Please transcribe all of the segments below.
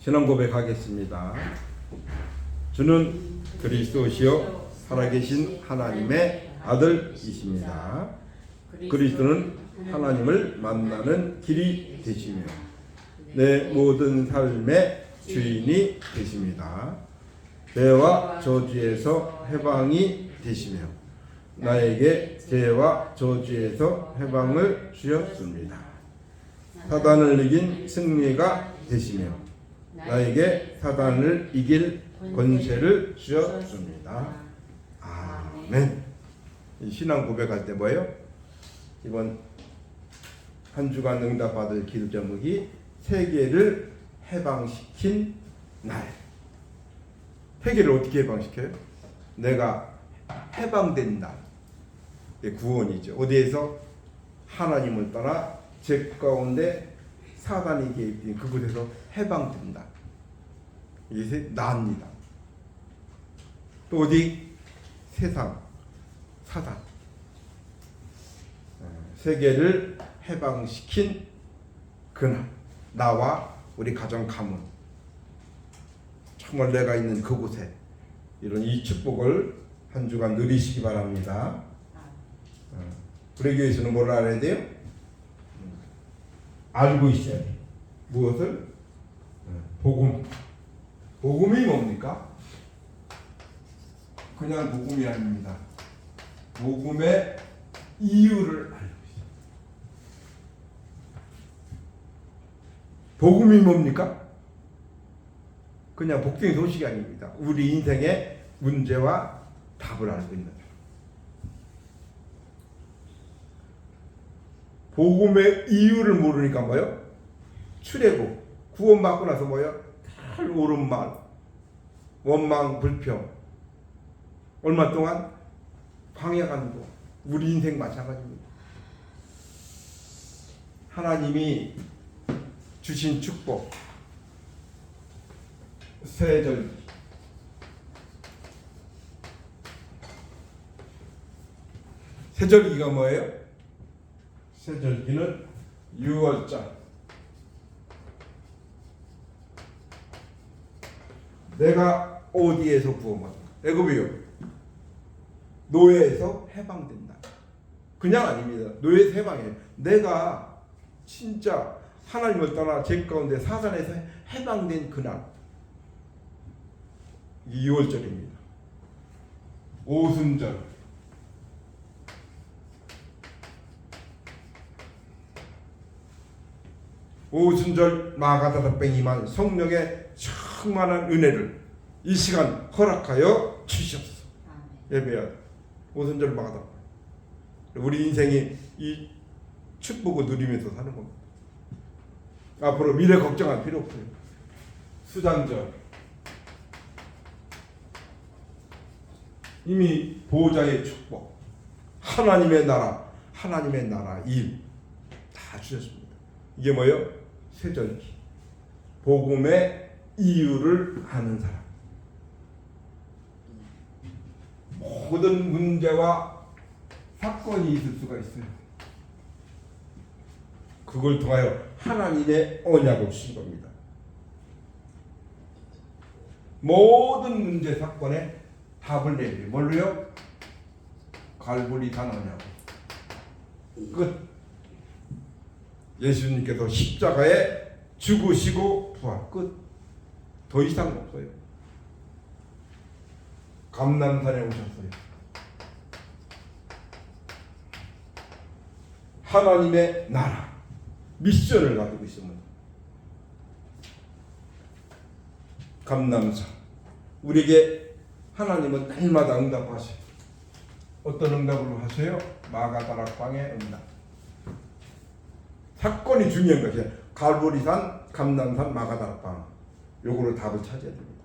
신앙 고백하겠습니다. 주는 그리스도시요 살아계신 하나님의 아들이십니다. 그리스도는 하나님을 만나는 길이 되시며 내 모든 삶의 주인이 되십니다. 죄와 저주에서 해방이 되시며 나에게 죄와 저주에서 해방을 주셨습니다. 사단을 이긴 승리가 되시며 나에게 사단을 이길 권세를 주셨습니다. 아멘. 신앙 고백할 때 뭐예요? 이번 한 주간 응답받을 기도 제목이 세계를 해방시킨 날. 세계를 어떻게 해방시켜요? 내가 해방된 날. 구원이죠. 어디에서? 하나님을 따라 죄 가운데 사단이 개입된 그곳에서 해방된다. 이게 나입니다. 또 어디? 세상, 사단. 세계를 해방시킨 그날, 나와 우리 가정 가문, 정말 내가 있는 그곳에 이런 이 축복을 한 주간 누리시기 바랍니다. 우리 교회에서는 뭘 알아야 돼요? 알고 있어야 돼. 무엇을? 복음. 복음이 뭡니까? 그냥 복음이 아닙니다. 복음의 이유를 알고 있어요. 복음이 뭡니까? 그냥 복된 소식이 아닙니다. 우리 인생의 문제와 답을 알고 있는 거예요. 복음의 이유를 모르니까 뭐요? 출애굽 구원받고 나서 뭐요? 잘 옳은 말, 원망, 불평. 얼마 동안 광야간도 우리 인생 마찬가지입니다. 하나님이 주신 축복, 세절, 세절기가 뭐예요? 세절기는 6월절. 내가 어디에서 구원받는다? 애굽이요. 노예에서 해방된다. 그냥 아닙니다. 노예에서 해방이에요. 내가 진짜 하나님을 떠나 죄 가운데 사단에서 해방된 그날. 2월절입니다. 오순절. 오순절 마가다락방이만 성령의 충만한 은혜를 이 시간 허락하여 주시옵소서. 예배야. 오순절 마가다락. 우리 인생이 이 축복을 누리면서 사는 겁니다. 앞으로 미래 걱정할 필요 없어요. 수장절. 이미 보호자의 축복, 하나님의 나라 일 다 주셨습니다. 이게 뭐예요? 세절기. 복음의 이유를 아는 사람. 모든 문제와 사건이 있을 수가 있어요. 그걸 통하여 하나님의 언약을 주신 겁니다. 모든 문제 사건에 답을 내리요. 뭘로요? 갈보리산 언약. 끝. 예수님께서 십자가에 죽으시고 부활. 끝. 더 이상 없어요. 감람산에 오셨어요. 하나님의 나라 미션을 가지고 있습니다. 감람산. 우리에게 하나님은 날마다 응답하셔요. 어떤 응답으로 하세요? 마가다락방의 응답. 사건이 중요한 것이에요. 갈보리산, 감람산, 마가다락방. 요거로 답을 찾아야 됩니다.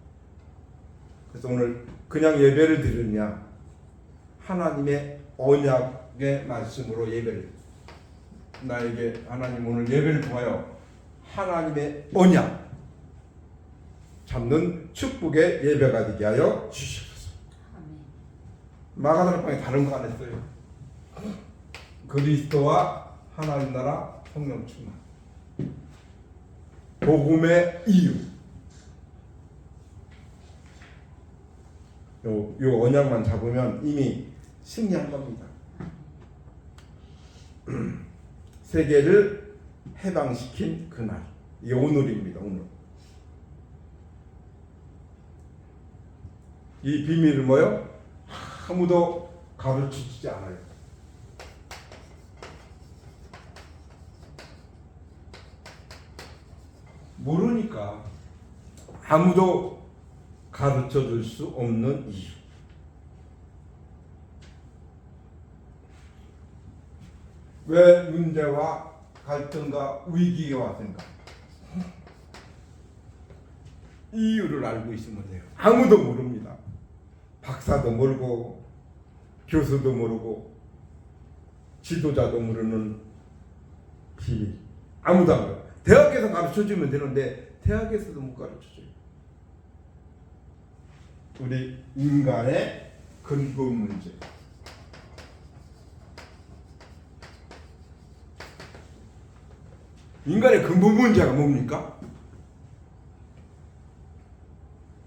그래서 오늘 그냥 예배를 드리냐, 하나님의 언약의 말씀으로 예배를, 나에게 하나님 오늘 예배를 통하여 하나님의 언약 잡는 축복의 예배가 되게 하여 주시옵소서. 마가다락방에 다른 거 안 했어요. 그리스도와 하나님 나라 성령 충만. 복음의 이유. 요 언약만 잡으면 이미 승리한 겁니다. 세계를 해방시킨 그날, 이게 오늘입니다. 오늘. 이 비밀을 뭐요? 아무도 가르치지 않아요. 모르니까 아무도 가르쳐 줄 수 없는 이유. 왜 문제와 갈등과 위기가 왔는가? 이유를 알고 있으면 돼요. 아무도 모릅니다. 박사도 모르고 교수도 모르고 지도자도 모르는 비밀. 아무도 안 몰라요. 대학에서 가르쳐주면 되는데 대학에서도 못 가르쳐줘요. 우리 인간의 근본 문제. 인간의 근본 문제가 뭡니까?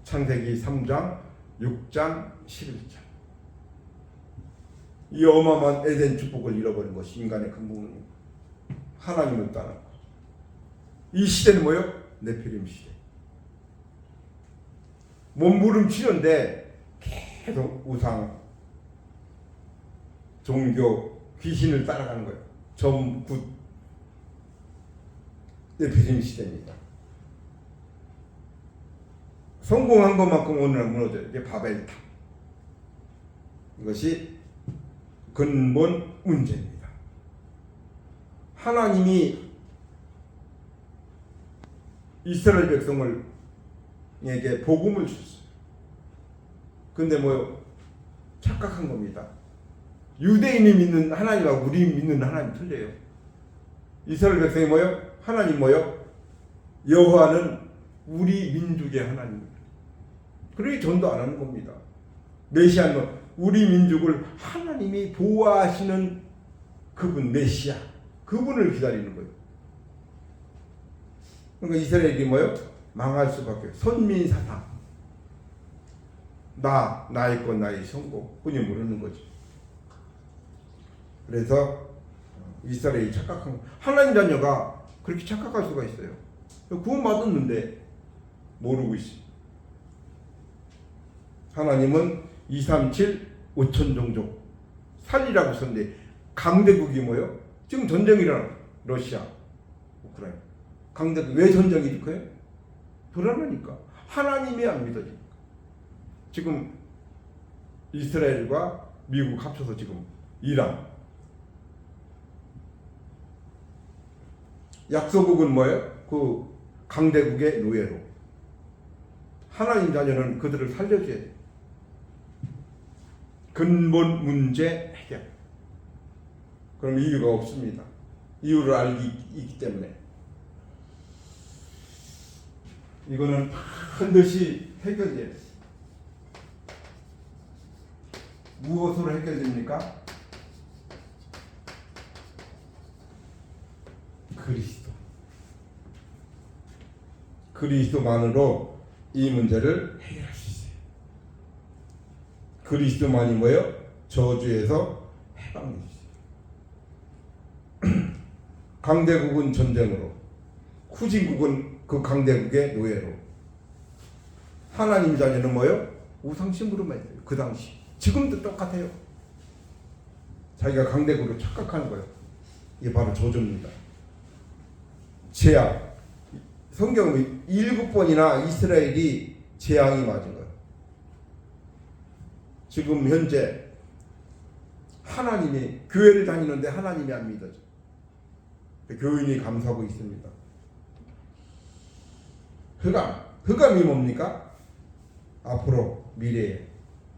창세기 3장, 6장, 11장. 이 어마어마한 에덴 축복을 잃어버린 것이 인간의 근본입니다. 하나님을 떠났고. 이 시대는 뭐예요? 네피림 시대. 몸부림치는데 계속 우상, 종교, 귀신을 따라가는 거예요. 점굿 네피림 시대입니다. 성공한 것만큼 오늘은 무너져요. 이게 바벨탑. 이것이 근본 문제입니다. 하나님이 이스라엘 백성에게 복음을 줬어요. 근데 뭐요? 착각한 겁니다. 유대인이 믿는 하나님하고 우리 믿는 하나님 틀려요. 이스라엘 백성이 뭐요? 하나님 뭐요? 여호와는 우리 민족의 하나님입니다. 그러니 전도 안 하는 겁니다. 메시아는 우리 민족을 하나님이 보호하시는 그분 메시아, 그분을 기다리는 거예요. 그러니까 이스라엘이 뭐요? 망할 수밖에. 선민사상. 나의 것, 나의 성공. 뿐이 모르는 거죠. 그래서 이스라엘이 착각한, 하나님 자녀가 그렇게 착각할 수가 있어요. 구원받았는데 모르고 있어요. 하나님은 237 5천 종족 살리라고 썼는데 강대국이 뭐예요? 지금 전쟁이 일어나. 러시아, 우크라이나. 강대국. 왜 전쟁이 일으켜요? 불안하니까. 하나님이 안 믿어지니까. 지금 이스라엘과 미국 합쳐서 지금 이란. 약소국은 뭐예요? 그 강대국의 노예로. 하나님 자녀는 그들을 살려줘야 돼요. 근본 문제 해결. 그럼 이유가 없습니다. 이유를 알기 있기 때문에. 이거는 반드시 해결돼요. 무엇으로 해결됩니까? 그리스도. 그리스도만으로 이 문제를 해결할 수 있어요. 그리스도만이 뭐예요? 저주에서 해방될 수 있어요. 강대국은 전쟁으로, 후진국은 그 강대국의 노예로. 하나님 자녀는 뭐예요? 우상심으로만 있어요. 그 당시. 지금도 똑같아요. 자기가 강대국으로 착각하는 거예요. 이게 바로 저주입니다. 재앙. 성경은 7번이나 이스라엘이 재앙이 맞은 거예요. 지금 현재 하나님이 교회를 다니는데 하나님이 안 믿어져. 교인이 감사하고 있습니다. 흑암이 뭡니까? 앞으로 미래에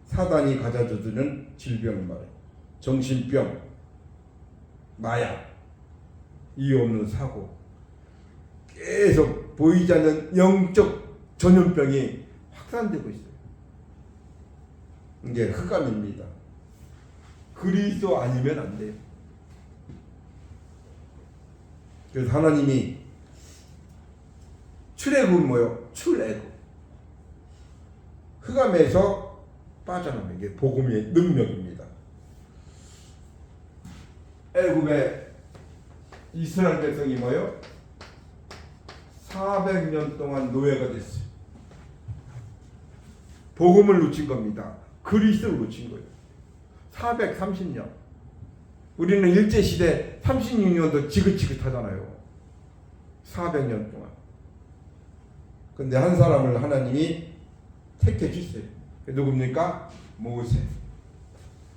사단이 가져다주는 질병 말이에요. 정신병, 마약, 이유 없는 사고, 계속 보이지 않는 영적 전염병이 확산되고 있어요. 이게 흑암입니다. 그리스도 아니면 안 돼요. 그래서 하나님이 출애굽은 뭐예요? 출애굽. 흑암에서 빠져나오는 게 복음의 능력입니다. 애굽의 이스라엘 백성이 뭐요? 400년 동안 노예가 됐어요. 복음을 놓친 겁니다. 그리스도를 놓친 거예요. 430년. 우리는 일제시대 36년도 지긋지긋하잖아요. 400년 동안. 근데 한 사람을 하나님이 택해 주세요. 누굽니까? 모세.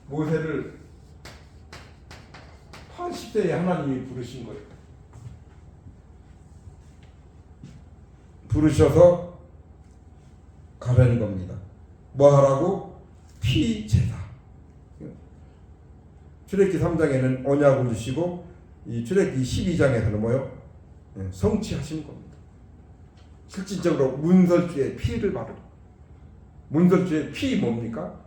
모세를 80세에 하나님이 부르신 거예요. 부르셔서 가라는 겁니다. 뭐 하라고? 피제사. 출애굽기 3장에는 언약을 주시고 이 출애굽기 12장에서는 뭐요? 성취하신 겁니다. 실질적으로 문설주의 피를 바르고, 문설주의 피 뭡니까?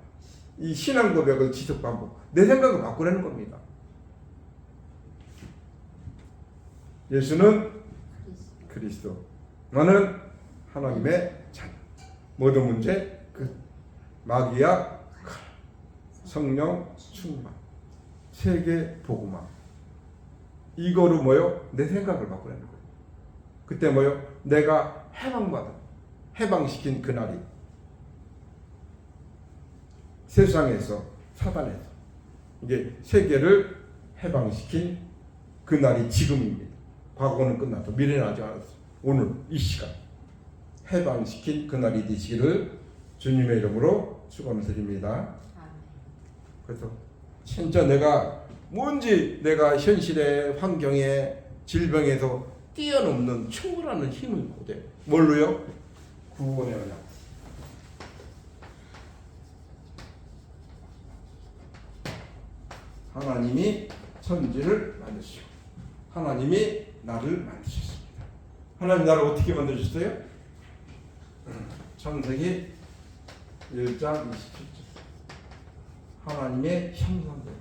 이 신앙 고백을 지속 반복, 내 생각을 바꾸라는 겁니다. 예수는 그리스도, 나는 하나님의 자녀. 모든 문제 끝. 마귀야 칼, 성령 충만, 세계 복음화. 이거로 뭐요? 내 생각을 바꾸라는 거예요. 그때 뭐요? 내가 해방시킨 그날이 세상에서, 사단에서 이게 세계를 해방시킨 그날이 지금입니다. 과거는 끝났어. 미래는 아직 안 왔어. 오늘 이 시간 해방시킨 그날이 되시기를 주님의 이름으로 축원드립니다. 그래서 진짜 내가 뭔지 내가 현실의 환경에 질병에서 뛰어넘는 초월하는 힘을 보대. 뭘로요? 구원의 언약. 하나님이 천지를 만드시고 하나님이 나를 만드셨습니다. 하나님 나를 어떻게 만드셨어요? 창세기 1장 27절. 하나님의 형상대로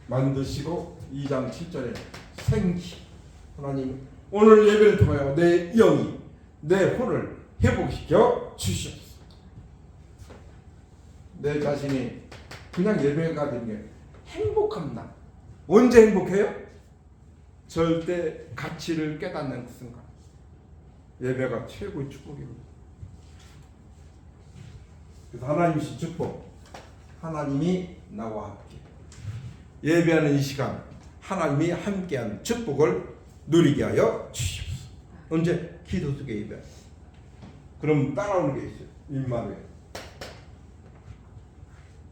만드시고 2장 7절에 생기. 하나님 오늘 예배를 통하여 내 영이 내 혼을 회복시켜 주시옵소서. 내 자신이 그냥 예배가 되는 게 행복합니다. 언제 행복해요? 절대 가치를 깨닫는 그 순간. 예배가 최고의 축복입니다. 그래서 하나님이신 축복, 하나님이 나와 함께 예배하는 이 시간 하나님이 함께하는 축복을 누리게 하여 주시옵소서. 언제? 기도 속에 예배. 그럼 따라오는 게 있어요. 임마누엘.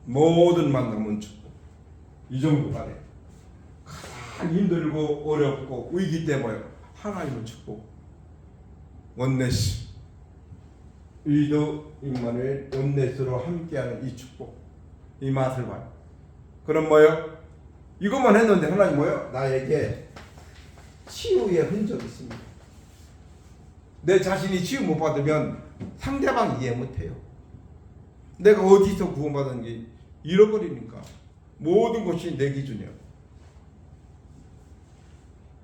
모든 만남은 축복. 이 정도가 돼. 가장 힘들고 어렵고 위기 때 뭐예요? 하나님은 축복. 원네스. 위도 임마누엘 원네스로 함께하는 이 축복. 이 맛을 봐요. 그럼 뭐예요? 이것만 했는데 하나님 뭐예요? 나에게 치유의 흔적이 있습니다. 내 자신이 치유 못 받으면 상대방이 이해 못해요. 내가 어디서 구원받았는지 잃어버리니까 모든 것이 내 기준이에요.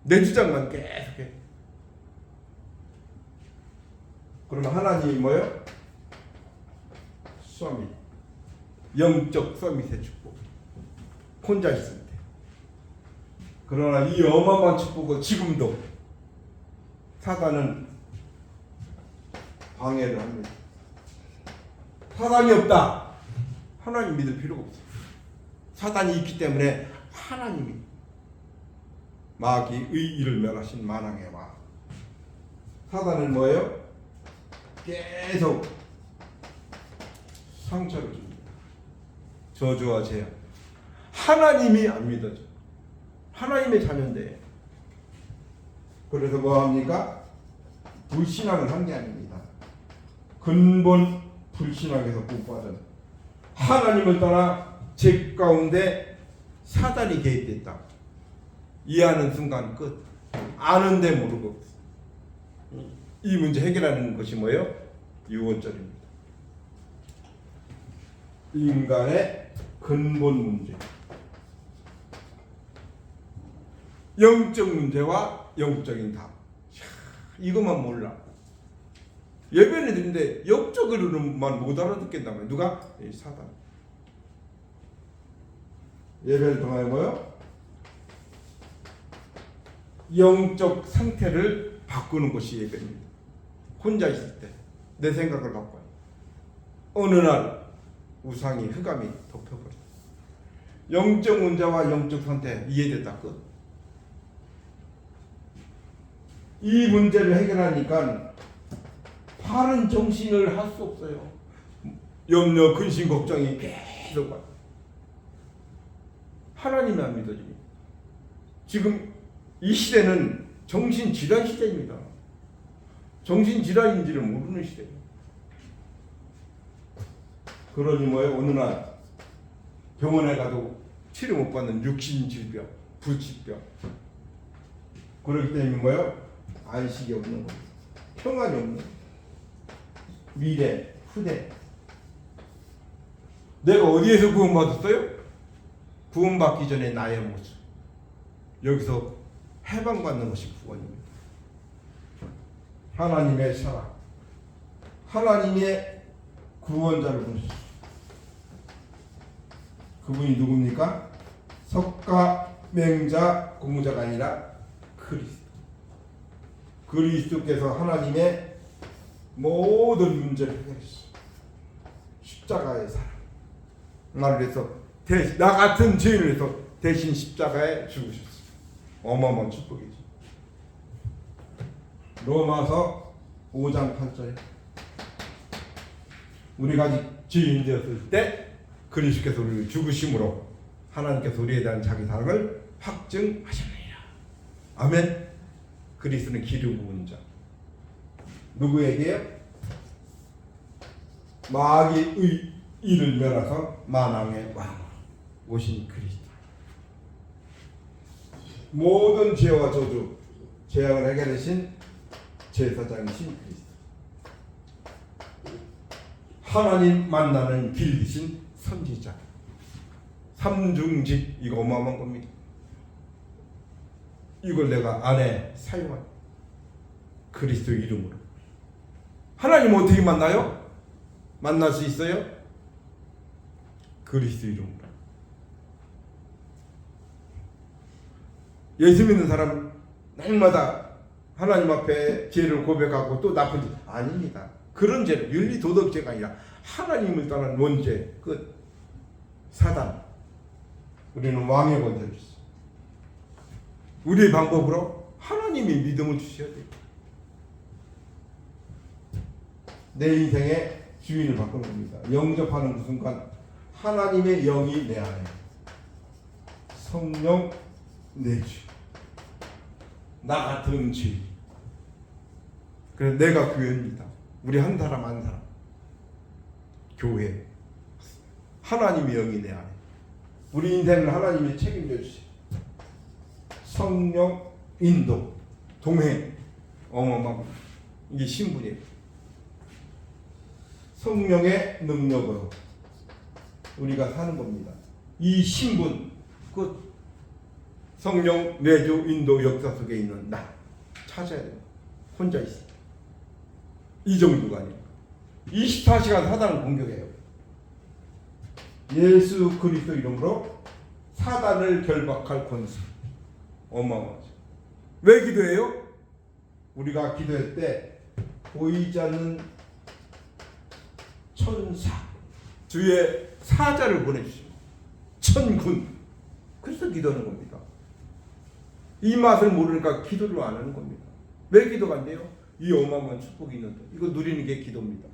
내 주장만 계속해. 그러면 하나님이 뭐예요? 서밋, 영적 서밋의 축복. 혼자 있을 때. 그러나 이 어마어마한 축복을 지금도 사단은 방해를 합니다. 사단이 없다. 하나님 믿을 필요가 없어요. 사단이 있기 때문에 하나님이 마귀의 일을 멸하신 만왕의 마. 사단은 뭐예요? 계속 상처를 줍니다. 저주와 죄악. 하나님이 안 믿어져. 하나님의 자녀인데. 그래서 뭐합니까? 불신앙을 한 게 아닙니다. 근본 불신앙에서 못 빠져. 하나님을 떠나 죄 가운데 사단이 개입됐다. 이해하는 순간 끝. 아는데 모르고. 이 문제 해결하는 것이 뭐예요? 유언절입니다. 인간의 근본 문제. 영적 문제와 영적인 답. 이것만 몰라. 예배는 드리는데 영적으로만 못 알아듣겠다면 누가? 사단. 예배를 통하여 뭐요? 영적 상태를 바꾸는 것이 예배입니다. 혼자 있을 때 내 생각을 바꿔요. 어느 날 우상이 흑암이 덮여버려. 영적 문제와 영적 상태 이해됐다 끝. 이 문제를 해결하니까 바른 정신을 할 수 없어요. 염려, 근심, 걱정이 계속 와요. 하나님이 안 믿어집니다. 지금 이 시대는 정신질환 시대입니다. 정신질환인지를 모르는 시대예요. 그러니 뭐예요? 어느 날 병원에 가도 치료 못 받는 육신질병, 불치병. 그렇기 때문에 뭐예요? 안식이 없는 겁니다. 평안이 없는 겁니다. 미래, 후대. 내가 어디에서 구원받았어요? 구원받기 전에 나의 모습. 여기서 해방받는 것이 구원입니다. 하나님의 사랑, 하나님의 구원자를 보내셨습니다. 그분이 누굽니까? 석가, 맹자, 공자가 아니라 그리스도. 그리스도께서 하나님의 모든 문제를 해결했어요. 십자가의 사랑. 나를 위해서 나 같은 죄인을 위해서 대신 십자가에 죽으셨어요. 어마어마한 축복이죠. 로마서 5장 8절에 우리가 아직 죄인 되었을 때 그리스도께서 우리를 죽으심으로 하나님께서 우리에 대한 자기 사랑을 확증하셨느니라. 아멘. 그리스도는 기름 부은 자. 누구에게요? 마귀의 이를 멸하서 만왕의 왕으로 오신 그리스도. 모든 죄와 저주, 죄악을 해결하신 제사장이신 그리스도. 하나님 만나는 길 되신 선지자. 삼중직. 이거 어마어마한 겁니다. 이걸 내가 안에 사용한 그리스도 이름으로. 하나님 어떻게 만나요? 만날 수 있어요? 그리스도 이름으로. 예수 믿는 사람 날마다 하나님 앞에 죄를 고백하고 또 나쁜 죄 아닙니다. 그런 죄는 윤리 도덕죄가 아니라 하나님을 떠난 원죄, 그 사단. 우리는 왕의 권세를 주시죠. 우리의 방법으로 하나님이 믿음을 주셔야 돼요. 내 인생의 주인을 바꾸는 겁니다. 영접하는 그 순간 하나님의 영이 내 안에, 성령 내 주, 나 같은 죄. 그래서 내가 교회입니다. 우리 한 사람 한 사람 교회. 하나님의 영이 내 안에. 우리 인생을 하나님이 책임져 주시. 성령 인도, 동행. 어마어마합니다. 이게 신분이에요. 성령의 능력으로 우리가 사는 겁니다. 이 신분, 그 성령 내주 인도 역사 속에 있는 나 찾아야 돼요. 혼자 있어. 이 정도가 아니에요. 24시간 사단을 공격해요. 예수 그리스도 이름으로 사단을 결박할 권세. 어마어마하죠. 왜 기도해요? 우리가 기도할 때 보이지 않는 천사, 주의 사자를 보내주시고 천군. 그래서 기도하는 겁니다. 이 맛을 모르니까 기도를 안 하는 겁니다. 왜 기도가 안 돼요? 이 어마어마한 축복이 있는데 이거 누리는 게 기도입니다.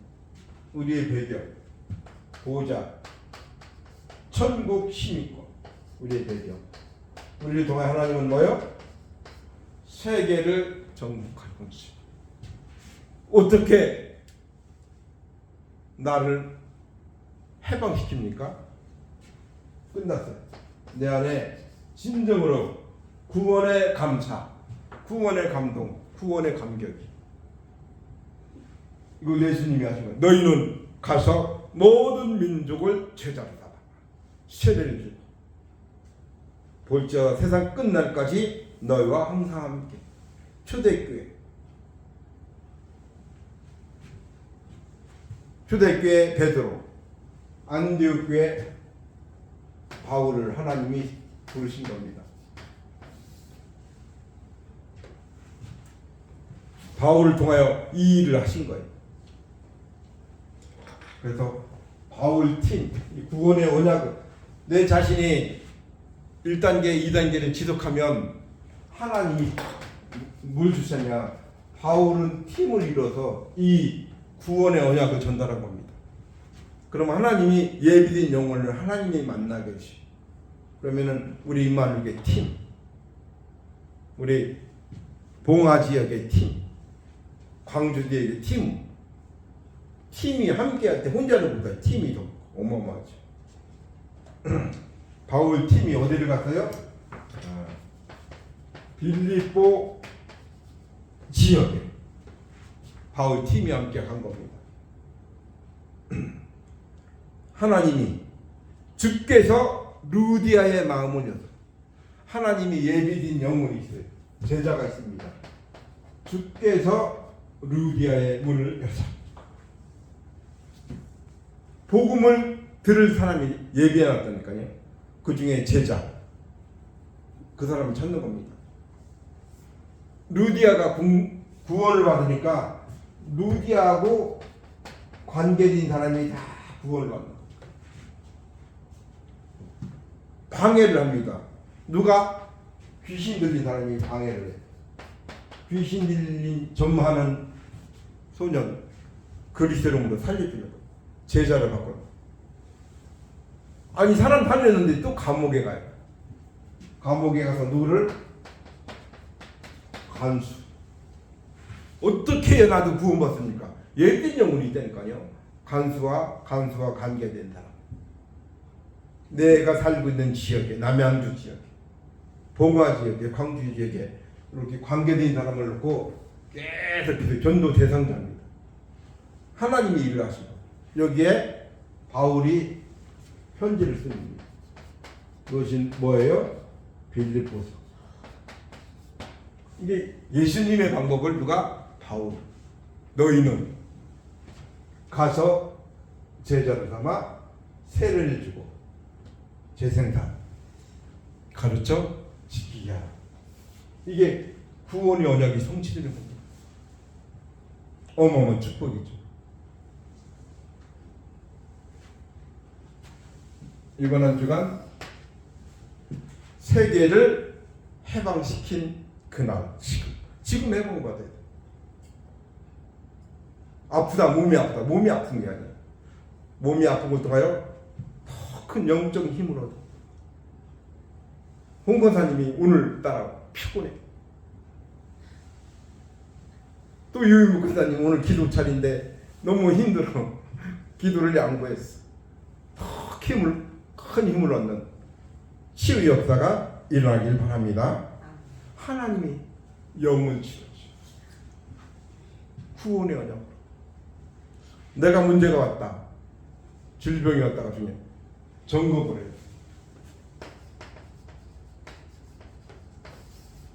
우리의 배경, 보호자, 천국 시민권. 우리의 배경. 우리를 통해 하나님은 뭐요? 세계를 정복할 것이다. 어떻게 나를 해방시킵니까? 끝났어요. 내 안에 진정으로 구원의 감사, 구원의 감동, 구원의 감격이. 이거 예수님이 하신 거예요. 너희는 가서 모든 민족을 제자로 삼아 세례를 주고 볼지어다 세상 끝날까지 너희와 항상 함께. 초대교회. 초대교회 베드로, 안디옥교회 바울을 하나님이 부르신 겁니다. 바울을 통하여 이 일을 하신 거예요. 그래서 바울 팀, 구원의 언약은 내 자신이 1단계, 2단계를 지속하면 하나님이 뭘 주셨냐? 바울은 팀을 이뤄서 이 구원의 언약을 전달한 겁니다. 그럼 하나님이 예비된 영혼을 하나님이 만나게 해주시고, 그러면은 우리 임마누엘의 팀, 우리 봉화 지역의 팀, 광주 지역의 팀이 함께할 때 혼자는 못해. 팀이 더 어마어마하죠. 바울 팀이 어디를 갔어요? 빌립보 지역에 바울 팀이 함께 간 겁니다. 하나님이 주께서 루디아의 마음을 여서, 하나님이 예비된 영혼이 있어요. 제자가 있습니다. 주께서 루디아의 문을 여서 복음을 들을 사람이 예비해놨다니까요. 그 중에 제자, 그 사람을 찾는 겁니다. 루디아가 구원을 받으니까 루디아하고 관계된 사람이 다 구원을 받는 거예요. 방해를 합니다. 누가? 귀신 들린 사람이 방해를 해요. 귀신 들린 전무하는 소년 그리스도로 살려주려고 제자를 바꿔요. 아니 사람 살렸는데 또 감옥에 가요. 감옥에 가서 누구를? 간수. 어떻게 해야 나도 구원받습니까? 예비된 영혼이 있다니까요. 간수와 관계된 사람. 내가 살고 있는 지역에, 남양주 지역에, 봉화 지역에, 광주 지역에 이렇게 관계된 사람을 놓고 계속 전도 대상자입니다. 하나님이 일을 하시고, 여기에 바울이 편지를 씁니다. 그것이 뭐예요? 빌립보서. 이게 예수님의 방법을 누가? 바울. 너희는 가서 제자를 삼아 세례를 주고 재생산 가르쳐 지키게 하라. 이게 구원의 언약이 성취되는 겁니다. 어마어마한 축복이죠. 이번 한 주간 세계를 해방시킨 그날, 지금 해방받아야 돼. 아프다, 몸이 아프다. 몸이 아픈 게 아니야. 몸이 아픈 것도 가요. 더 큰 영적 힘을 얻어. 홍 권사님이 오늘따라 피곤해. 또 유일무 권사님 오늘 기도 차린데 너무 힘들어. 기도를 양보했어. 더 큰 힘을 얻는 치유 역사가 일어나길 바랍니다. 하나님이 영을 치료하시오. 구원의 언약으로. 내가 문제가 왔다. 질병이 왔다가 중에 점검을 해요.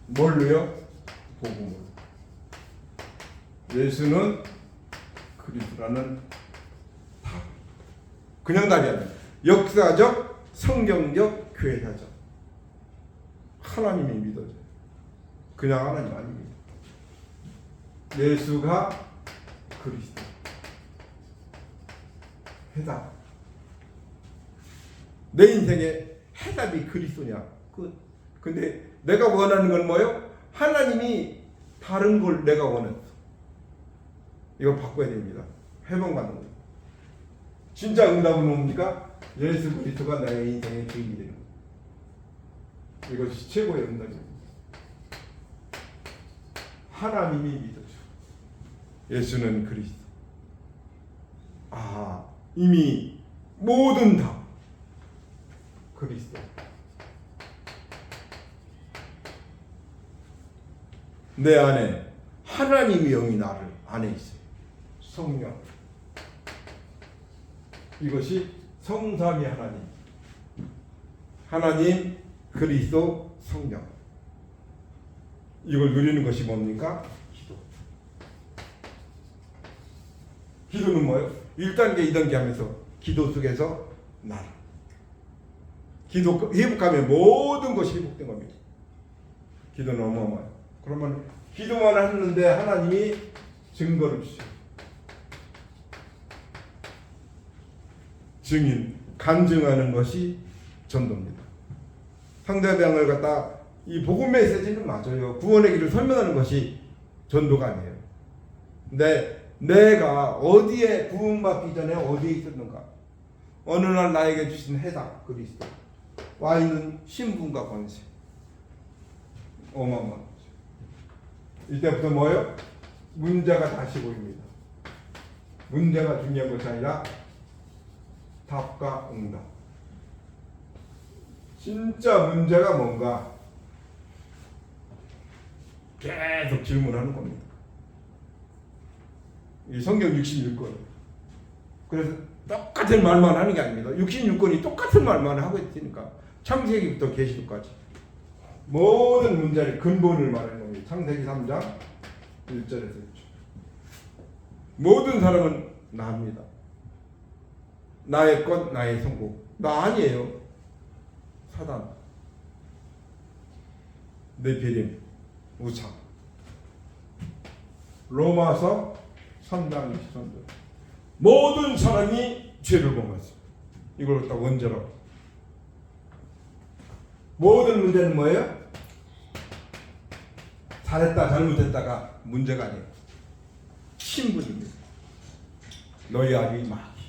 뭘로요? 복음으로. 예수는 그리스도라는 답. 그냥 답이 아니야. 역사적, 성경적, 교회사적. 하나님이 믿어져요. 그냥 하나님 아닙니다. 예수가 그리스도. 해답. 내 인생의 해답이 그리스도냐? 근데 내가 원하는 건 뭐예요? 하나님이 다른 걸 내가 원했어. 이거 바꿔야 됩니다. 회복받는 거예요. 진짜 응답은 뭡니까? 예수 그리스도가 나의 인생의 주인이 되는 거예요. 이것이 최고의 응답입니다. 하나님이 믿어줘. 예수는 그리스도. 이미 모든 다 그리스도. 내 안에 하나님의 영이 나를 안에 있어요. 성령. 이것이 성삼위 하나님. 하나님, 그리스도, 성령. 이걸 누리는 것이 뭡니까? 기도. 기도는 뭐예요? 1단계, 2단계 하면서 기도 속에서 나라. 기도 회복하면 모든 것이 회복된 겁니다. 기도는 어마어마해요. 그러면 기도만 하는데 하나님이 증거를 주세요. 증인, 간증하는 것이 전도입니다. 상대방을 갖다 이 복음 메시지는 맞아요. 구원의 길을 설명하는 것이 전도가 아니에요. 근데 내가 어디에 구원받기 전에 어디에 있었는가? 어느 날 나에게 주신 해답 그리스도 와 있는 신분과 권세 어마어마한 거죠. 이때부터 뭐예요? 문제가 다시 보입니다. 문제가 중요한 것이 아니라 답과 응답. 진짜 문제가 뭔가 계속 질문하는 겁니다. 이 성경 66권. 그래서 똑같은 말만 하는 게 아닙니다. 66권이 똑같은 말만 하고 있으니까 창세기부터 계시록까지 모든 문제의 근본을 말하는 겁니다. 창세기 3장 1절에서 6절. 모든 사람은 나입니다. 나의 것, 나의 성공. 나 아니에요. 사단, 네피림, 우상. 로마서 3장 23절. 모든 사람이 죄를 범했습니다. 이걸 갖다 원죄라고. 모든 문제는 뭐예요? 잘했다 잘못했다가 문제가 아니에요. 신분입니다. 너희 아비 마귀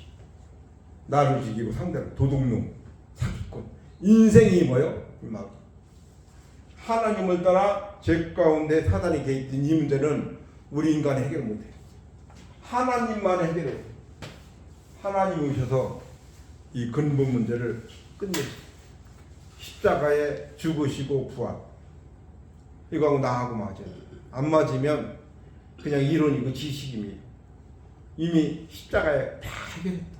나를 죽이고 상대를 도둑놈 사기꾼 인생이 뭐예요? 마귀. 하나님을 따라 죄 가운데 사단이 개입된 이 문제는 우리 인간이 해결 못해요. 하나님만 해결해요. 하나님 오셔서 이 근본 문제를 끝내시고 십자가에 죽으시고 부활. 이거하고 나하고 맞아요. 안 맞으면 그냥 이론이고 지식입니다. 이미 십자가에 다 해결했다.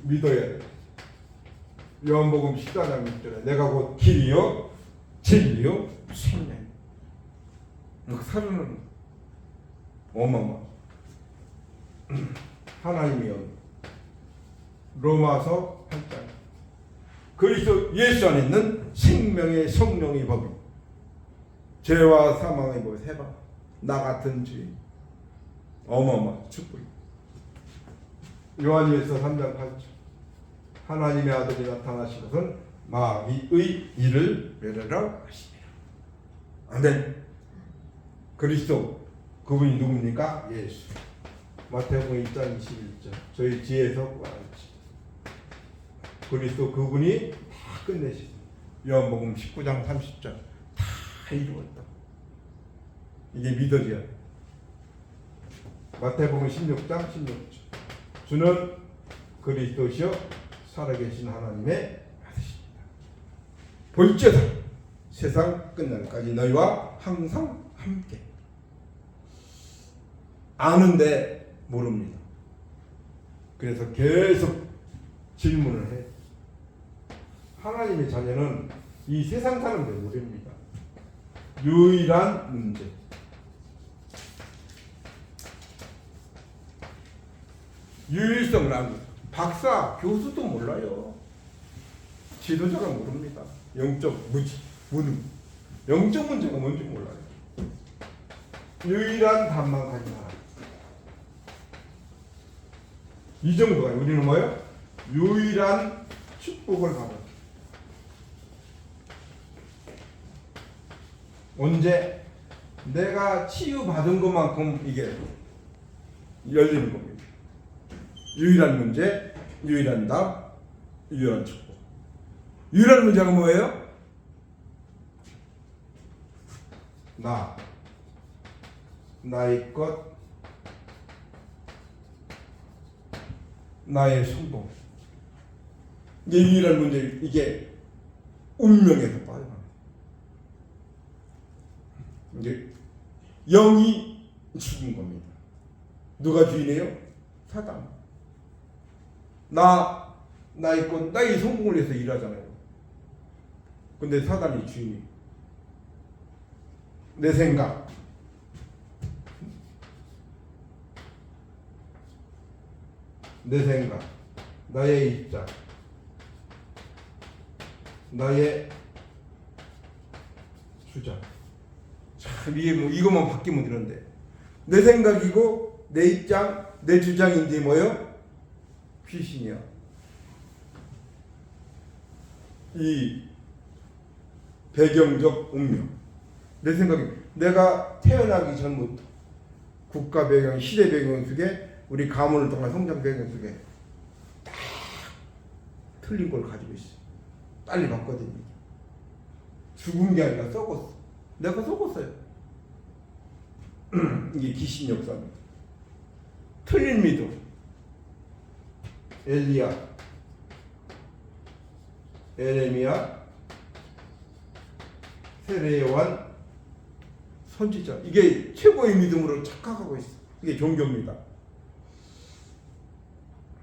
믿어야 돼. 요한복음 14장 6절에 내가 곧 길이요 진리요 생명. 살아는 어마어마. 하나님이요. 로마서 8장. 그리스도 예수 안에 있는 생명의 성령의 법이 죄와 사망의 법 해봐. 나 같은 죄인. 어마어마 축복. 요한일서 3장 8절. 하나님의 아들이 나타나신 것은 마귀의 일을 멸하라 하시니라. 아멘. 그리스도 그분이 누굽니까? 예수. 마태복음 1장 21절. 저희 지혜에서 구하는지. 그리스도 그분이 다 끝내시고 요한복음 19장 30절 다 이루었다. 이게 믿어져야 돼. 마태복음 16장 16절. 주는 그리스도시요 살아계신 하나님의 아들이십니다. 볼지어다 세상 끝날까지 너희와 항상 함께. 아는데 모릅니다. 그래서 계속 질문을 해. 하나님의 자녀는 이 세상 사람들 모릅니다. 유일한 문제. 유일성을 알고 박사, 교수도 몰라요. 지도자가 모릅니다. 영적 무지, 무능. 영적 문제가 뭔지 몰라요. 유일한 답만 가진 사람. 이 정도가 우리는 뭐예요? 유일한 축복을 받아. 언제? 내가 치유받은 것만큼 이게 열리는 겁니다. 유일한 문제, 유일한 답, 유일한 축복. 유일한 문제가 뭐예요? 나의 것, 나의 성공. 이게 유일한 문제. 이게 운명에서 빠져나가요. 이제 영이 죽은 겁니다. 누가 주인이에요? 사단. 나의 것, 나의 성공을 위해서 일하잖아요. 근데 사단이 주인이. 내 생각, 내 생각, 나의 입장, 나의 주장. 참 이게 뭐 이것만 바뀌면 되는데 내 생각이고 내 입장, 내 주장인지 뭐요? 귀신이야. 이 배경적 운명. 내 생각이 내가 태어나기 전부터 국가 배경, 시대 배경 속에 우리 가문을 통한 성장 배경 속에 딱 틀린 걸 가지고 있어. 빨리 봤거든요. 죽은 게 아니라 썩었어. 내가 썩었어요. 이게 귀신 역사입니다. 틀린 믿음. 엘리야, 에레미야, 세례요한, 선지자. 이게 최고의 믿음으로 착각하고 있어. 이게 종교입니다.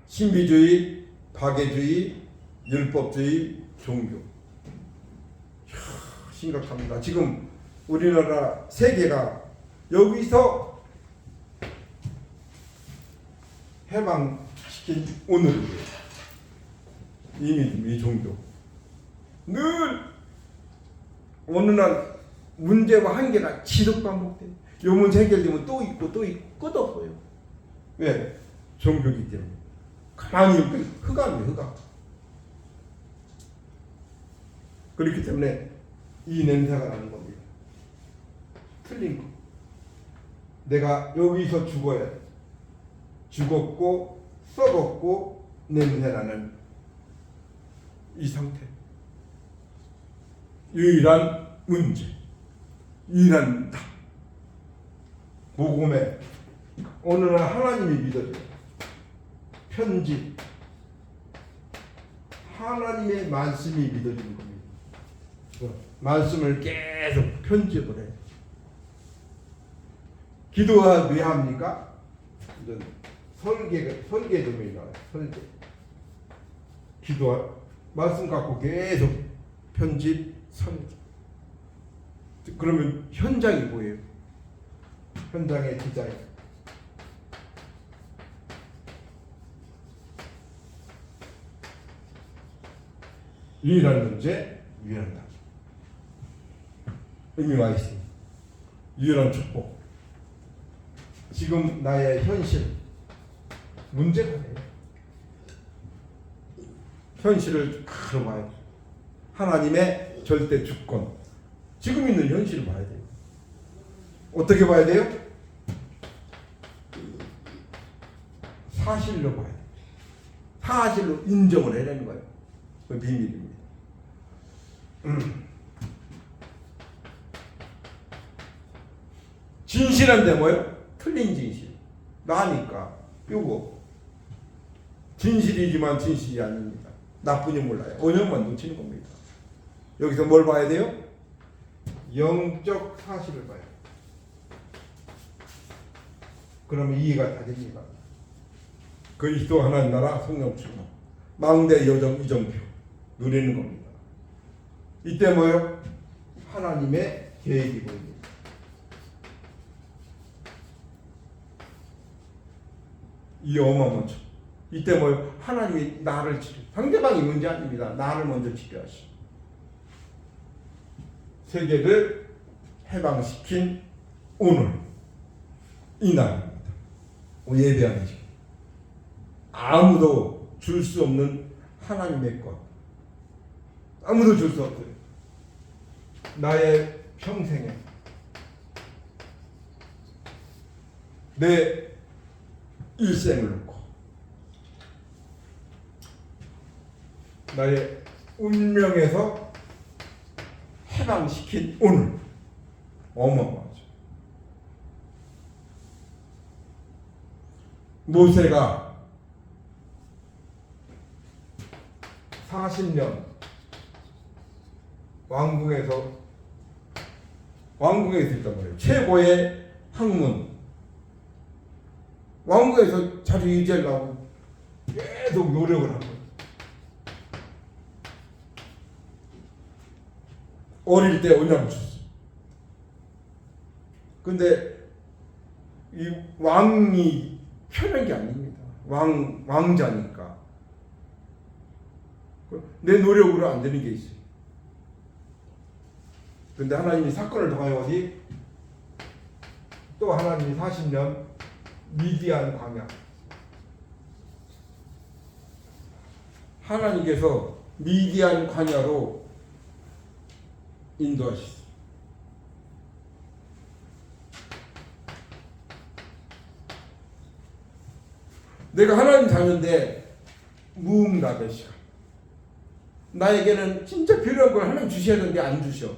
신비주의, 박애주의, 율법주의, 종교. 심각합니다. 지금 우리나라 세계가 여기서 해방시킨 오늘 이 믿음, 이 종교. 늘 어느 날 문제와 한계가 지속 반복돼. 요 문제 해결되면 또 있고 또 있고 끝없어요. 왜? 종교기 때문에. 가만히 흑암이에요, 흑암. 그렇기 때문에 이 냄새가 나는 겁니다. 틀린 거. 내가 여기서 죽어야 돼. 죽었고 썩었고 냄새나는 이 상태. 유일한 문제, 유일한 답. 복음에 어느 날 하나님이 믿어져요. 편집. 하나님의 말씀이 믿어지는 겁니다. 말씀을 계속 편집을 해. 기도가 왜 합니까? 설계 좀 나와요. 설계. 기도할 말씀 갖고 계속 편집, 설계. 그러면 현장이 뭐예요? 현장의 디자인. 유일한 문제, 유일한 답. 의미가 있습니다. 유일한 축복. 지금 나의 현실, 문제가 돼요. 현실을 바로 봐야 돼요. 하나님의 절대 주권. 지금 있는 현실을 봐야 돼요. 어떻게 봐야 돼요? 사실로 봐야 돼요. 사실로 인정을 해내는 거예요. 그 비밀입니다. 진실한데 뭐예요? 틀린 진실. 나니까 요거 진실이지만 진실이 아닙니다. 나뿐이 몰라요. 언형만 놓치는 겁니다. 여기서 뭘 봐야 돼요? 영적 사실을 봐요. 그러면 이해가 다 됩니다. 그리스도 하나님 나라 성령 충만 망대 여정 이정표 누리는 겁니다. 이때 뭐예요? 하나님의 계획이 보입니다. 이 어마어마한 척. 이때 뭐예요? 하나님이 나를 치료. 상대방이 문제 아닙니다. 나를 먼저 치료하시. 세계를 해방시킨 오늘 이 날입니다. 예배하는 시간. 아무도 줄 수 없는 하나님의 것. 아무도 줄 수 없어요. 나의 평생에 내 일생을 놓고 나의 운명에서 해방시킨 오늘 어마어마하죠. 모세가 40년 왕궁에서 있단 말이에요. 최고의 학문. 왕궁에서 자리 유지하려고 계속 노력을 한 거예요. 어릴 때 언약을 줬어요. 근데 이 왕이 편한 게 아닙니다. 왕자니까. 내 노력으로 안 되는 게 있어요. 근데 하나님이 사건을 통하여 어디 또 하나님이 40년 미디안 광야, 하나님께서 미디안 광야로 인도하셨어요. 내가 하나님 자녀인데 무응답의 시간. 나에게는 진짜 필요한 걸 하나님 주셔야 되는데 안 주셔.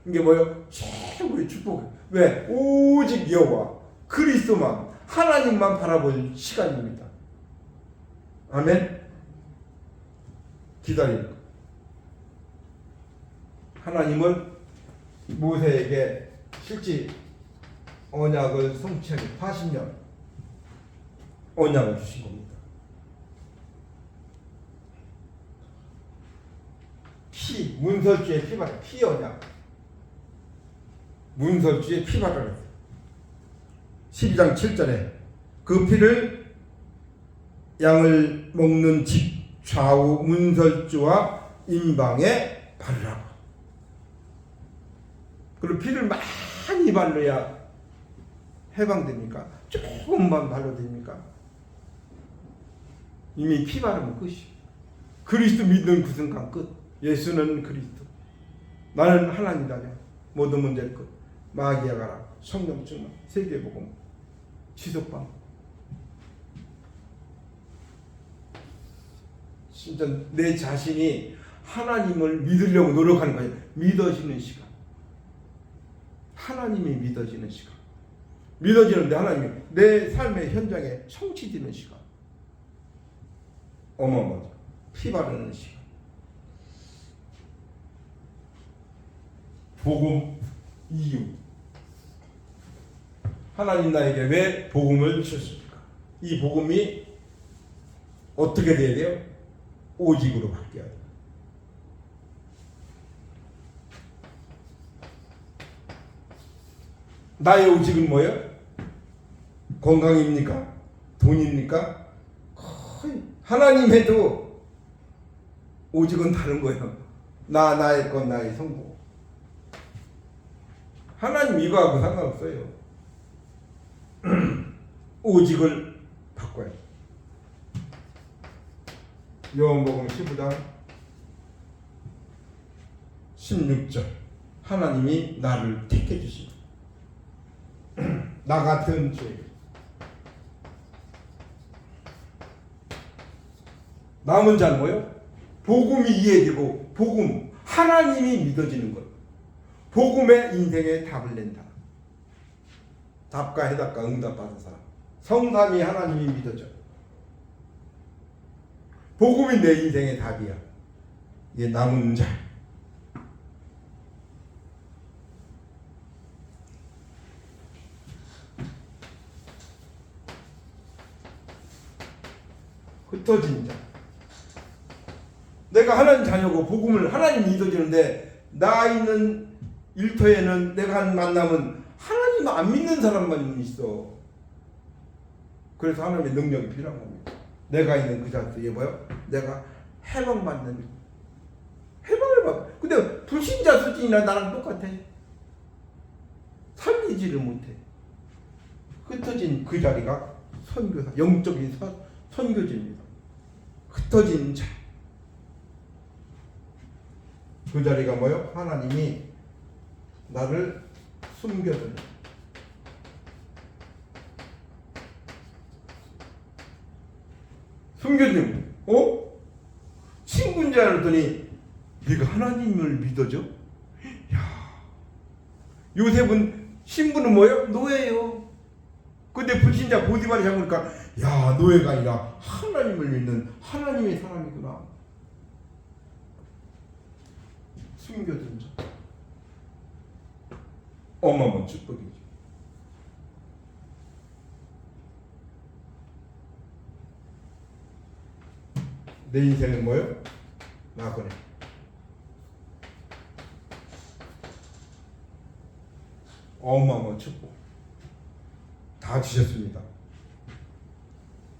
이게 뭐예요? 최고의 축복. 왜? 오직 여호와 그리스도만, 하나님만 바라볼 시간입니다. 아멘. 기다리는 거. 하나님은 모세에게 실제 언약을 성취하기 40년 언약을 주신 겁니다. 문설주의 피바라, 피 언약. 문설주의 피바라를 12장 7절에 그 피를 양을 먹는 집 좌우 문설주와 임방에 바르라고. 그리고 피를 많이 바르야 해방됩니까? 조금만 발라도 됩니까? 이미 피 바르면 끝이. 그리스도 믿는 그 순간 끝. 예수는 그리스도. 나는 하나님이다. 모든 문제를 끝. 마귀야 가라. 성령 충만. 세계복음. 지속방. 진짜 내 자신이 하나님을 믿으려고 노력하는 거예요. 믿어지는 시간. 하나님이 믿어지는 시간. 믿어지는데 하나님이 내 삶의 현장에 성취되는 시간. 어마어마하죠. 피 바르는 시간. 복음 이유. 하나님 나에게 왜 복음을 주셨습니까? 이 복음이 어떻게 돼야 돼요? 오직으로 바뀌어야 돼요. 나의 오직은 뭐예요? 건강입니까? 돈입니까? 거의 하나님 해도 오직은 다른 거예요. 나의 건 나의 성공. 하나님 이거하고 상관없어요. 오직을 바꿔야 돼. 요한복음 15장 16절. 하나님이 나를 택해 주시고 나 같은 죄. 남은 자는 뭐예요? 복음이 이해되고 복음, 하나님이 믿어지는 것. 복음의 인생에 답을 낸다. 답과 해답과 응답 받은 사람. 성삼위 하나님이 믿어져. 복음이 내 인생의 답이야. 이게 남은 자. 흩어진 자. 내가 하나님 자녀고 복음을 하나님 믿어주는데 나 있는 일터에는 내가 한 만남은 하나님 안 믿는 사람만 있어. 그래서 하나님의 능력이 필요한 겁니다. 내가 있는 그 자리에 뭐요? 내가 해방받는, 해방을 받. 근데 불신자 수준이나 나랑 똑같아. 살리지를 못해. 흩어진 그 자리가 선교사, 영적인 선교지입니다. 흩어진 자. 그 자리가 뭐요? 하나님이 나를 숨겨둔. 숨겨둔. 친구인 줄 알았더니 네가 하나님을 믿어줘? 야, 요셉은 신부는 뭐예요? 노예요. 근데 불신자 보디발이 잡으니까 야, 노예가 아니라 하나님을 믿는 하나님의 사람이구나. 숨겨둔 자. 어마어마한 축복이죠. 내 인생은 뭐예요? 나그네. 어마어마한 축복 다 주셨습니다.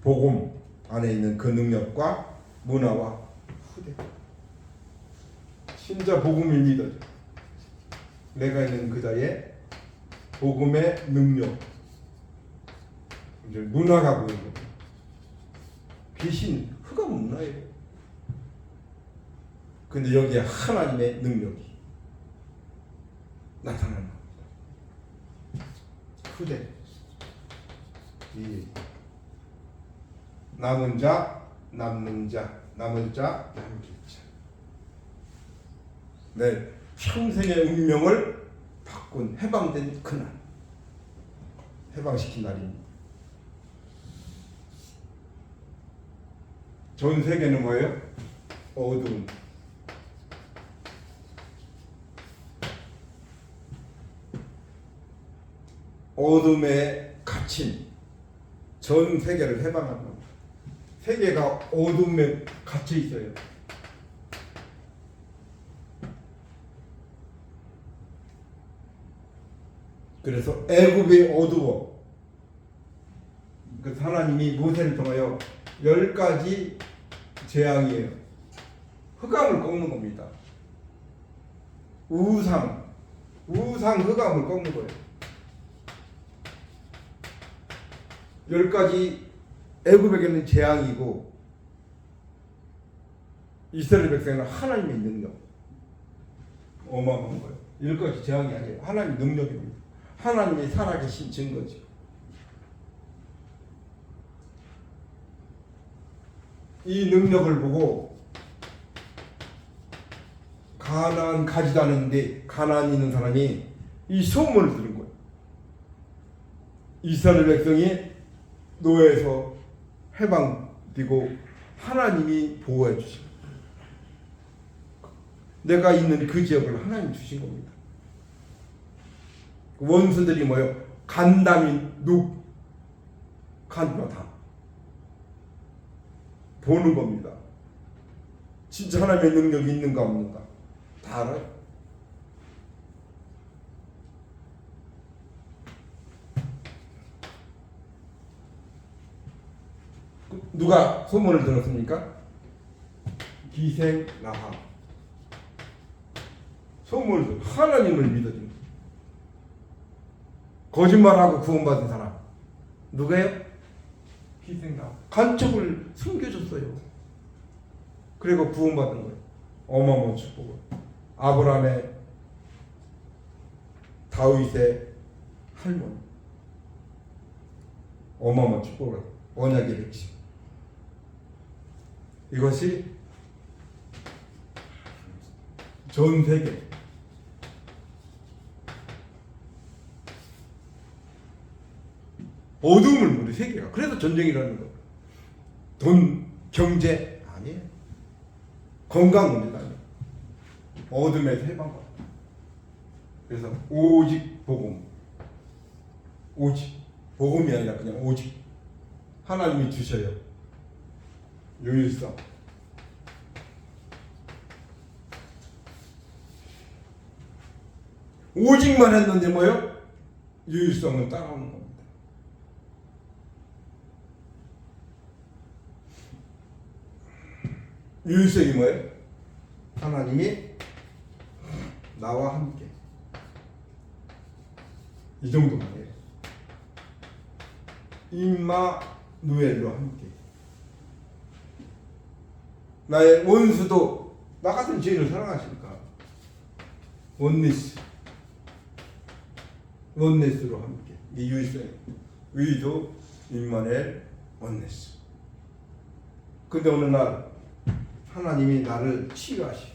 복음 안에 있는 그 능력과 문화와 후대. 진짜 복음이 믿어져. 내가 있는 그자의 복음의 능력, 이제 문화가 보이는 거죠. 귀신, 흑암 문화예요. 근데 여기에 하나님의 능력이 나타나는 겁니다. 후대. 이 남은 자, 남는 자, 남을 자, 남길 자. 내 평생의 운명을 바꾼 해방된 그날, 해방시킨 날입니다. 전 세계는 뭐예요? 어두운. 어둠에 갇힌 전 세계를 해방하는 겁니다. 세계가 어둠에 갇혀 있어요. 그래서 애굽이 어두워. 그 하나님이 모세를 통하여 10가지 재앙이에요. 흑암을 꺾는 겁니다. 우상 흑암을 꺾는 거예요. 10가지 애굽에게는 재앙이고 이스라엘 백성은 하나님의 능력. 어마어마한 거예요. 10가지 재앙이 아니에요. 하나님의 능력입니다. 하나님이 살아계신 증거죠. 이 능력을 보고 가나안 가지도 않았는데 가나안에 있는 사람이 이 소문을 들은 거예요. 이스라엘 백성이 노예에서 해방되고 하나님이 보호해 주신 내가 있는 그 지역을 하나님 주신 겁니다. 원수들이 뭐예요? 간담이 간다 다 보는 겁니다. 진짜 하나님의 능력이 있는가 없는가 다 알아요. 누가 소문을 들었습니까? 기생라합. 소문을 하나님을 믿어준 거짓말하고 구원받은 사람 누구예요? 기생라합. 간첩을 숨겨줬어요. 그리고 구원받은 거예요. 어마어마한 축복을. 아브라함의 다윗의 할머니 어마어마한 축복을 언약의 백성. 이것이 전 세계 어둠을 우리 세계가 그래서 전쟁이라는 거. 돈, 경제 아니에요. 건강 문제도 아니에요. 어둠에서 해방받아. 그래서 오직 복음. 오직 복음이 아니라 그냥 오직 하나님이 주셔요. 유일성. 오직만 했는데 뭐요? 유일성은 따라오는 겁니다. 유일성이 뭐예요? 하나님이 나와 함께. 이 정도만 해요. 임마누엘로 함께. 나의 원수도 나 같은 죄인을 사랑하실까? 원네스로 함께. 이 유일성. 의도 임마누엘 원네스. 근데 어느 날 하나님이 나를 치유하시.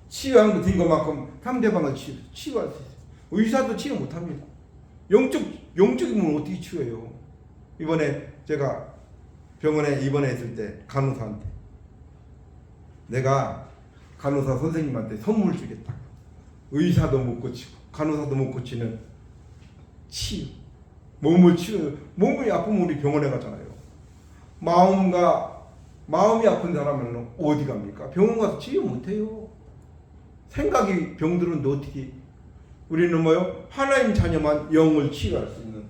치유한 거 된 것만큼 상대방을 치유할 수 있어요. 의사도 치유 못합니다. 영적이면 어떻게 치유해요? 이번에 제가 병원에 입원했을 때 간호사한테 내가 간호사 선생님한테 선물 주겠다. 의사도 못 고치고 간호사도 못 고치는 치유. 몸이 아프면 우리 병원에 가잖아요. 마음이 아픈 사람은 어디 갑니까? 병원 가서 치유 못해요. 생각이 병들었는데 어떻게? 우리는 뭐요? 하나님 자녀만 영을 치유할 수 있는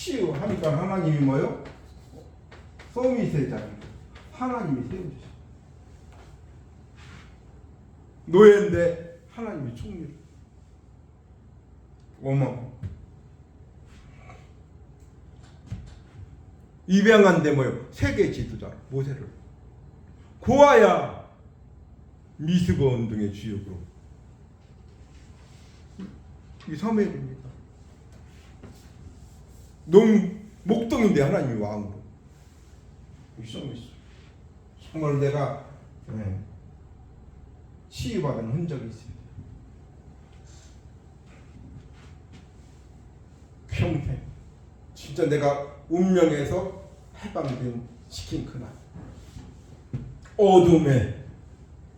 치유하니까 하나님이 뭐요? 소미세자리 하나님이 세우셨어요. 노예인데 하나님이 총리를. 어머. 입양한데 뭐요? 세계 지도자 모세를. 고아야 미스고 운동의 주역으로. 이 사무엘입니다. 목동인데 하나님이 왕으로. 정말 내가 치유받은 흔적이 있습니다. 평생 진짜 내가 운명에서 해방된 시킨 그날 어둠에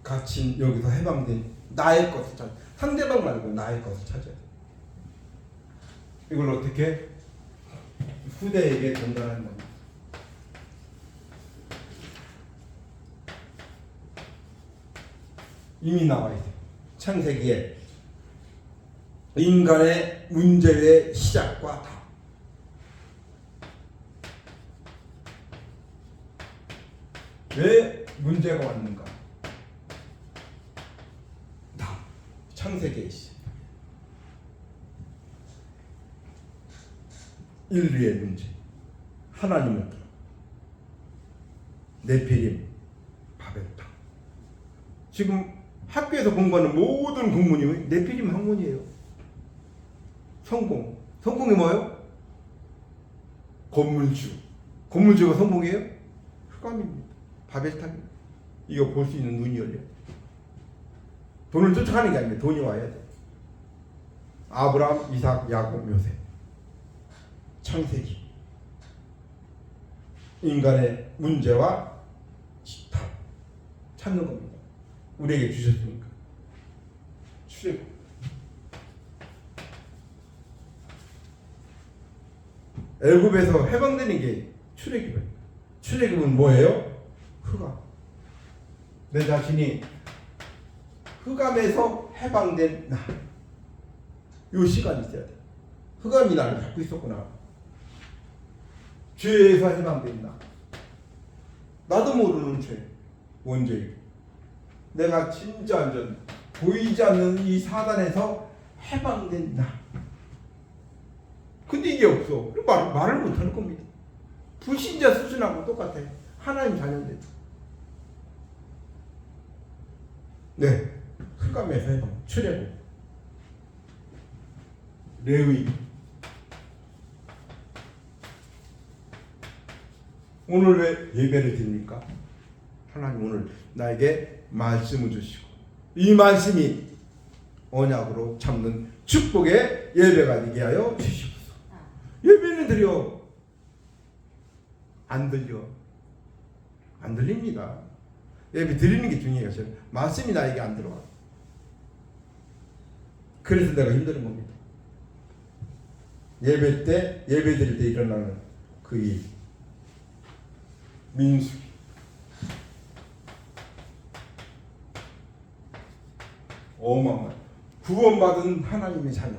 갇힌 여기서 해방된 나의 것을 찾아. 상대방 말고 나의 것을 찾아야 돼. 이걸 어떻게 후대에게 전달하는 겁니다. 이미 나와 있어요. 창세기에 인간의 문제의 시작과 답. 왜 문제가 왔는가? 답. 창세기에 있어요. 인류의 문제. 하나님을 들어. 네피림, 바벨탑. 지금 학교에서 공부하는 모든 공문이 네피림 학문이에요. 성공. 성공이 뭐예요? 건물주. 건물주가 성공이에요? 흑암입니다. 바벨탑입니다. 이거 볼 수 있는 눈이 열려. 돈을 쫓아가는 게 아니라 돈이 와야 돼. 아브라함, 이삭, 야곱, 요셉. 창세기. 인간의 문제와 답 찾는 겁니다. 우리에게 주셨으니까. 출애굽. 애굽에서 해방되는 게 출애굽이에요. 출애굽은 뭐예요? 흑암. 내 자신이 흑암에서 해방된 나. 요 시간이 있어야 돼. 흑암이 나를 잡고 있었구나. 죄에서 해방된 나. 나도 모르는 죄. 원죄. 내가 진짜 완전 보이지 않는 이 사단에서 해방된 나. 근데 이게 없어. 말을 못하는 겁니다. 불신자 수준하고 똑같아. 하나님 자녀인데. 네. 흑암에서 해방. 출애굽. 레위. 오늘 왜 예배를 드립니까? 하나님 오늘 나에게 말씀을 주시고 이 말씀이 언약으로 참는 축복의 예배가 되게 하여 주시옵소서. 예배는 드려. 안 들려. 안 들립니다. 예배 드리는 게 중요해요. 말씀이 나에게 안 들어와. 그래서 내가 힘든 겁니다. 예배 때, 예배 드릴 때 일어나는 그 일. 민수기. 어마어마한 구원받은 하나님의 자녀.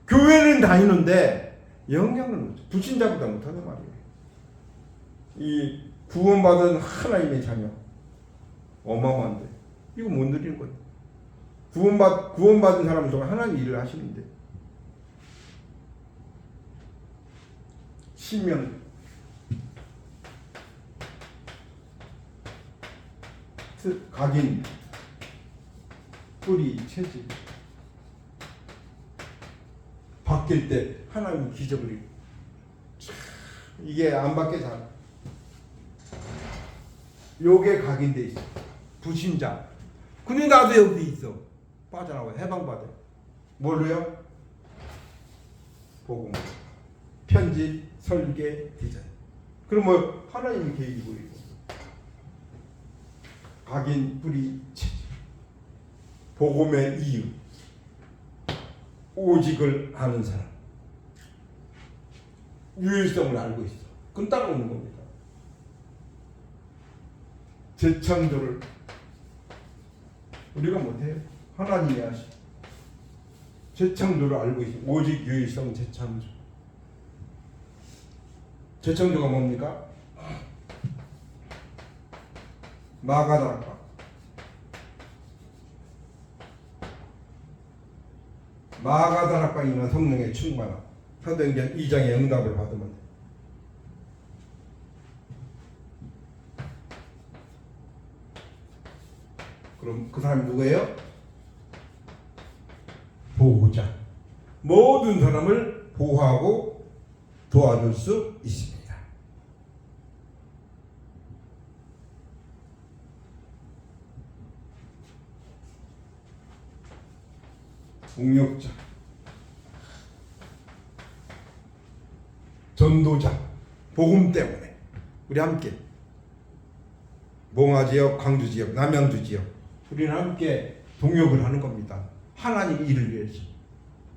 교회는 다니는데 영향을 못. 불신자보다 못하는 말이에요. 이 구원받은 하나님의 자녀. 어마어마한데 이거 못 누리는 거예요. 구원받은 사람은 정말 하나님 일을 하시는데. 신명 각인 뿌리 채집 바뀔 때 하나님이 기적을 이게 안 바뀌게 잘 요게 각인돼 있어. 부신자. 근데 나도 여기 있어. 빠져나와 해방받아. 뭘로요? 복음, 편집, 설계, 디자인. 그럼 뭐 하나님이 계획이 보이고 각인, 뿌리, 채집. 복음의 이유. 오직을 아는 사람. 유일성을 알고 있어. 그건 따라오는 겁니다. 재창조를 우리가 못해요. 하나님이 하시. 재창조를 알고 있어. 오직 유일성 재창조. 제창조가 뭡니까? 마가다락방. 마가다락방이면 성령의 충만함. 사도행전 2장의 응답을 받으면 돼. 그럼 그 사람이 누구예요? 보호자. 모든 사람을 보호하고 도와줄 수 있습니다. 동력자, 전도자, 복음 때문에 우리 함께 몽화지역, 광주지역, 남양주지역 우리는 함께 동역을 하는 겁니다. 하나님 일을 위해서.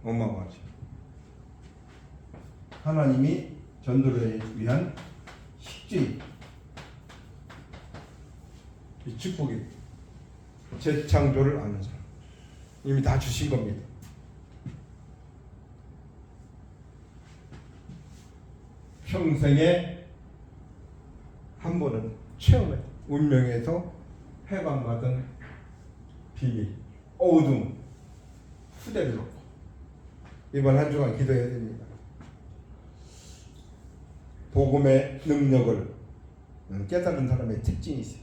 어마어마하죠. 하나님이 전도를 위한 식지, 이 축복이 재창조를 아는 사람 이미 다 주신 겁니다. 평생에 한 번은 체험해. 운명에서 해방받은 비밀, 어둠 후대를 놓고 이번 한 주간 기도해야 됩니다. 복음의 능력을 깨달은 사람의 특징이 있어요.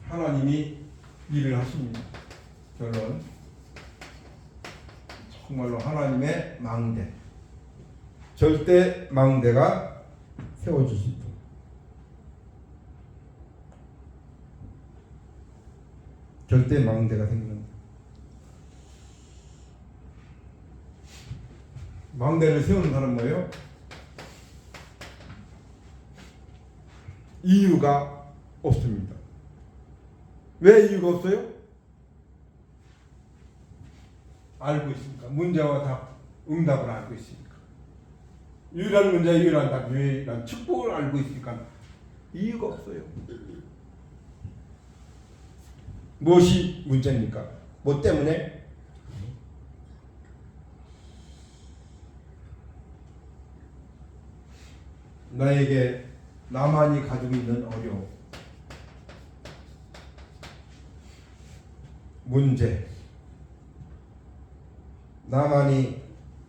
하나님이 일을 하십니다. 결론, 정말로 하나님의 망대, 절대 망대가 세워질 수 있도록 절대 망대가 생깁니다. 망대를 세우는 사람은 뭐예요? 이유가 없습니다. 왜 이유가 없어요? 알고 있으니까. 문제와 답, 응답을 알고 있으니까. 유일한 문제, 유일한 답, 유일한 축복을 알고 있으니까 이유가 없어요. 무엇이 문제입니까? 뭐 때문에? 나에게 나만이 가지고 있는 어려움, 문제, 나만이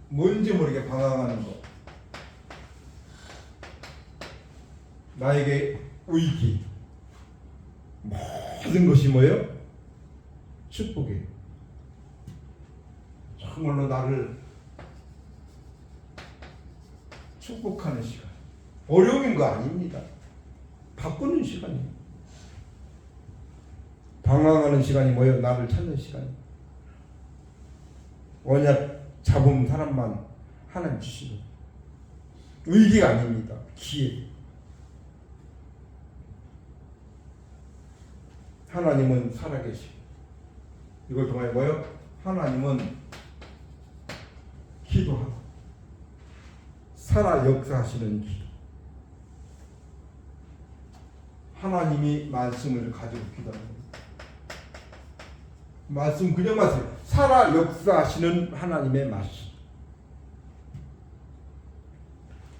뭔지 모르게 방황하는 것, 나에게 위기, 모든 것이 뭐예요? 축복이에요. 정말로 나를 축복하는 시간. 어려움인 거 아닙니다. 바꾸는 시간이에요. 방황하는 시간이 뭐예요? 나를 찾는 시간이에요. 언약 잡은 사람만 하나님 주시는 위기가 아닙니다. 기회. 하나님은 살아계시고 이걸 통하여 뭐예요? 하나님은 기도하고 살아 역사하시는 기도. 하나님이 말씀을 가지고 기도하는 겁니다. 말씀 그냥 말씀. 살아 역사하시는 하나님의 말씀.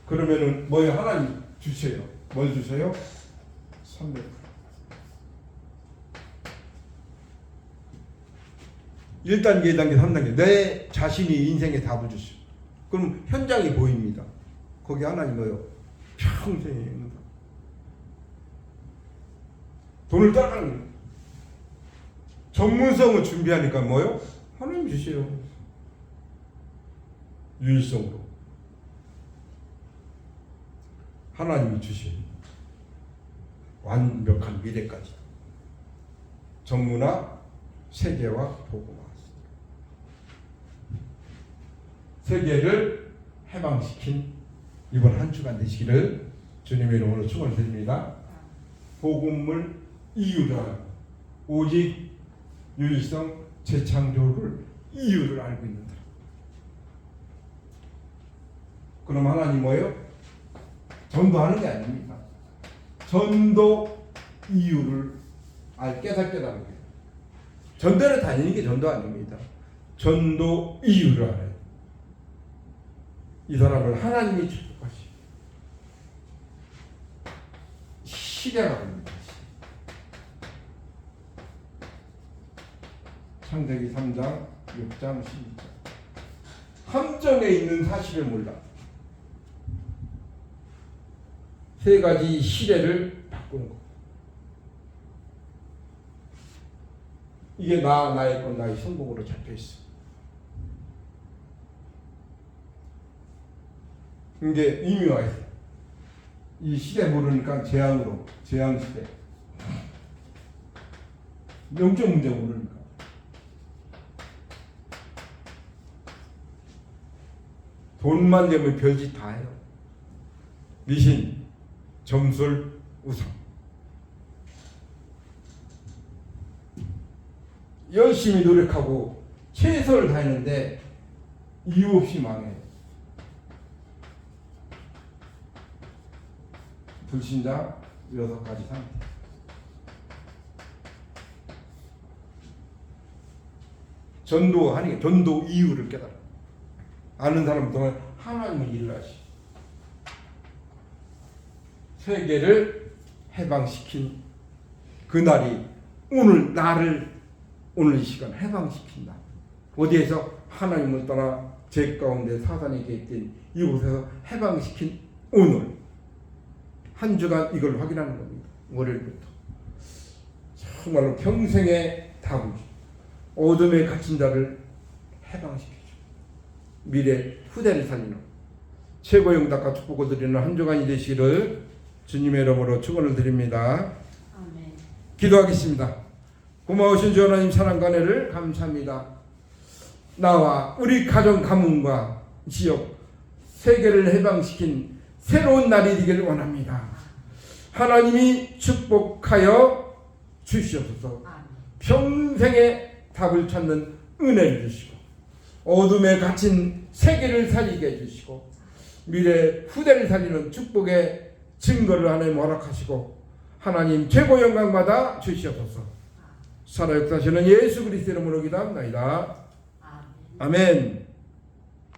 그러면은 뭐예요? 하나님 주세요. 뭘 주세요? 300%. 1단계, 2단계, 3단계 내 자신이 인생의 답을 주시오. 그럼 현장이 보입니다. 거기 하나님 뭐예요? 평생의 응답. 돈을 따라가는 거예요. 전문성을 준비하니까 뭐예요? 하나님 주세요. 유일성으로 하나님이 주세요. 완벽한 미래까지 전문화, 세계와 복음화. 세계를 해방시킨 이번 한 주간 되시기를 주님의 이름으로 축원드립니다. 복음을 이유로 알고 오직 유일성 재창조를 이유를 알고 있는 사람. 그럼 하나님 뭐예요? 전도하는 게 아닙니다. 전도 이유를 깨닫게 하는 거예요. 전도를 다니는 게 전도 아닙니다. 전도 이유를 알아요. 이 사람을 하나님이 축복하시. 시대라고 합니다. 창세기 3장, 6장, 12장. 함정에 있는 사실을 몰라. 세 가지 시대를 바꾸는 거. 이게 나의 것, 나의 성공으로 잡혀 있어. 이게 의미가 있어. 이 시대 모르니까 재앙으로, 재앙 시대. 영적 문제 모르니까. 돈만 되면 별짓 다 해요. 미신, 점술, 우상. 열심히 노력하고 최선을 다했는데 이유 없이 망해요. 불신자 6가지 상태. 전도하니 전도 이유를 깨달아. 아는 사람 동안 하나님은 일을 하시. 세계를 해방시킨 그날이 오늘 나를 오늘 이 시간 해방시킨다. 어디에서? 하나님을 떠나 죄 가운데 사단이 개입된 이곳에서 해방시킨 오늘. 한 주간 이걸 확인하는 겁니다. 월요일부터. 정말로 평생의 답을 어둠에 갇힌 자를 해방시키죠. 미래 후대를 살리는 최고의 응답과 축복을 드리는 한 주간이 되시기를 주님의 이름으로 축원을 드립니다. 아멘. 기도하겠습니다. 고마우신 주 하나님 사랑과 은혜를 감사합니다. 나와 우리 가정 가문과 지역 세계를 해방시킨 새로운 날이 되기를 원합니다. 하나님이 축복하여 주시옵소서. 평생의 답을 찾는 은혜를 주시고 어둠에 갇힌 세계를 살리게 해주시고 미래 후대를 살리는 축복의 증거를 하나님 허락하시고 하나님 최고 영광 받아 주시옵소서. 살아 역사하시는 예수 그리스도 이름으로 기도합니다. 아멘.